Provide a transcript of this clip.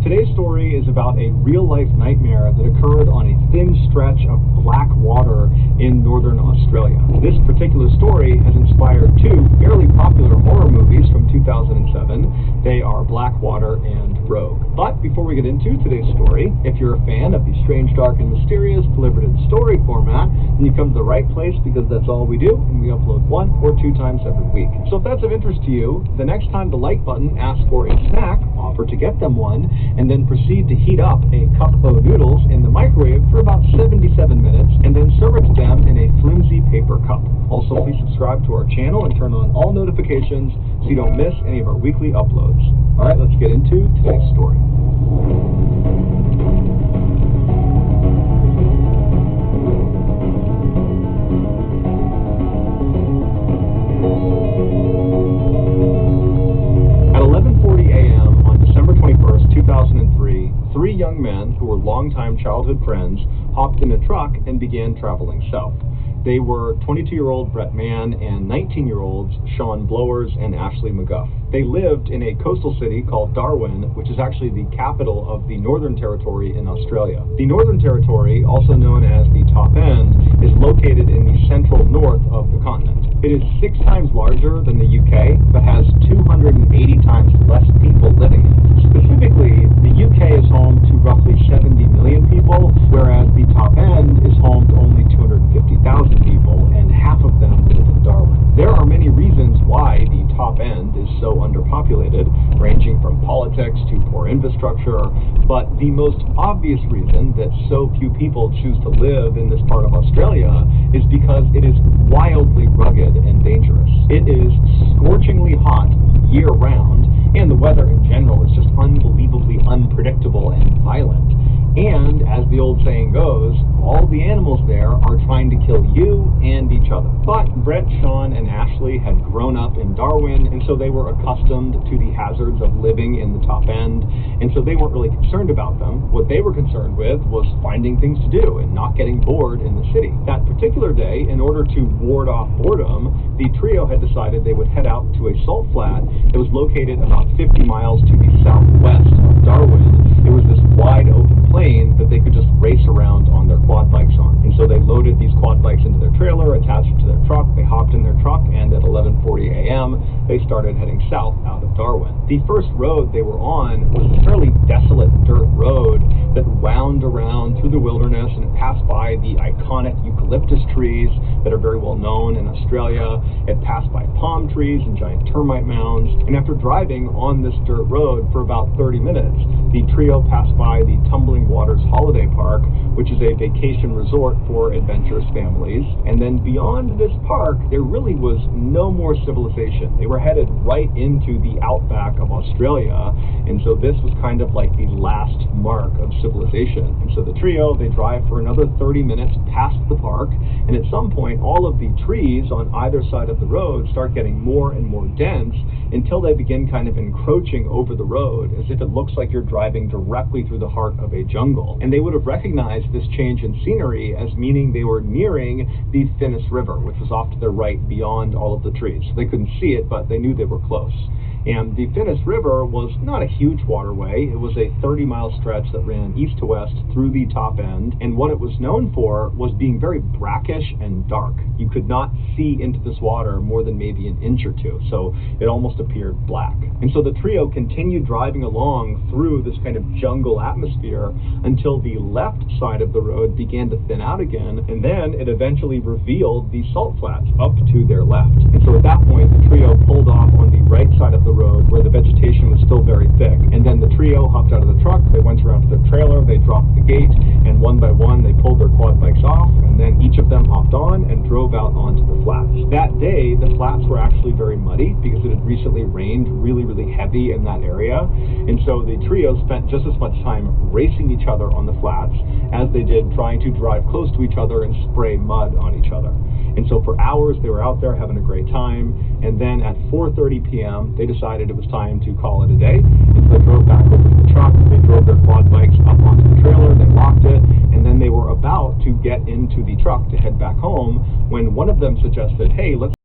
Today's story is about a real-life nightmare that occurred on a thin stretch of black water in northern Australia. This particular story has inspired two fairly popular horror movies from 2007. They are Blackwater and Rogue. But before we get into today's story, if you're a fan of the strange, dark, and mysterious delivered in story format, then you come to the right place because that's all we do, and we upload 1 or 2 times every week. So if that's of interest to you, the next time the like button asks for a snack, offer to get them one, and then proceed to heat up a cup of noodles in the microwave for about 77 minutes, and then serve it to them in a flimsy paper cup. Also, please subscribe to our channel and turn on all notifications so you don't miss any of our weekly uploads. Alright, let's get into today's story. At 11:40 a.m. on December 21st, 2003, 3 young men who were longtime childhood friends hopped in a truck and began traveling south. They were 22-year-old Brett Mann and 19-year-olds Sean Blowers and Ashley McGuff. They lived in a coastal city called Darwin, which is actually the capital of the Northern Territory in Australia. The Northern Territory, also known as the Top End, is located in the central north of the continent. It is 6 times larger than the UK, but has 280 times less people living in it. Specifically, the UK is home to roughly 70 million people, whereas the Top End is home to only 250,000 people, and half of them live in Darwin. There are many reasons why the Top End is so underpopulated, ranging from politics to poor infrastructure, but the most obvious reason that so few people choose to live in this part of Australia is because it is wildly rugged and dangerous. It is scorchingly hot year-round, and the weather in general is just unbelievably unpredictable and violent. And, as the old saying goes, all the animals there are trying to kill you and each other. But Brett, Sean, and Ashley had grown up in Darwin, and so they were accustomed to the hazards of living in the Top End, and so they weren't really concerned about them. What they were concerned with was finding things to do and not getting bored in the city. That particular day, in order to ward off boredom, the trio had decided they would head out to a salt flat that was located about 50 miles to the southwest of Darwin. It was this wide open plain that they could just race around on their quad bikes on. And so they loaded these quad bikes into their trailer, attached it to their truck, they hopped in their truck, and at 11:40 a.m. they started heading south out of Darwin. The first road they were on was a fairly desolate dirt road that wound around through the wilderness, and it passed by the iconic eucalyptus trees that are very well known in Australia. It passed by palm trees and giant termite mounds, and after driving on this dirt road for about 30 minutes, the trio passed by the Tumbling Waters Holiday Park, which is a vacation resort for adventurous families. And then beyond this park, there really was no more civilization. They were headed right into the outback of Australia, and so this was kind of like the last mark of civilization. And so the trio, they drive for another 30 minutes past the park, and at some point, all of the trees on either side of the road start getting more and more dense until they begin kind of encroaching over the road, as if it looks like you're driving directly through the heart of a jungle. And they would have recognized this change in scenery as meaning they were nearing the Finnis River, which was off to their right beyond all of the trees. So they couldn't see it, but they knew they were close. And the Finnis River was not a huge waterway. It was a 30-mile stretch that ran east to west through the Top End, and what it was known for was being very brackish and dark. You could not see into this water more than maybe an inch or two, so it almost appeared black. And so the trio continued driving along through this kind of jungle atmosphere until the left side of the road began to thin out again, and then it eventually revealed the salt flats up to their left. And so at that point, the trio pulled off on the right side of the road where the vegetation was still very thick. And then the trio hopped out of the truck, they went around to their trailer, they dropped the gate, and one by one they pulled their quad bikes off, and then each of them hopped on and drove out onto the flats. That day, the flats were actually very muddy because it had recently rained really heavy in that area, and so the trio spent just as much time racing each other on the flats as they did trying to drive close to each other and spray mud on each other. And so for hours they were out there having a great time, and then at 4:30 p.m. they decided it was time to call it a day, and so they drove back over to the truck, they drove their quad bikes up onto the trailer, they locked it, and then they were about to get into the truck to head back home when one of them suggested, hey, let's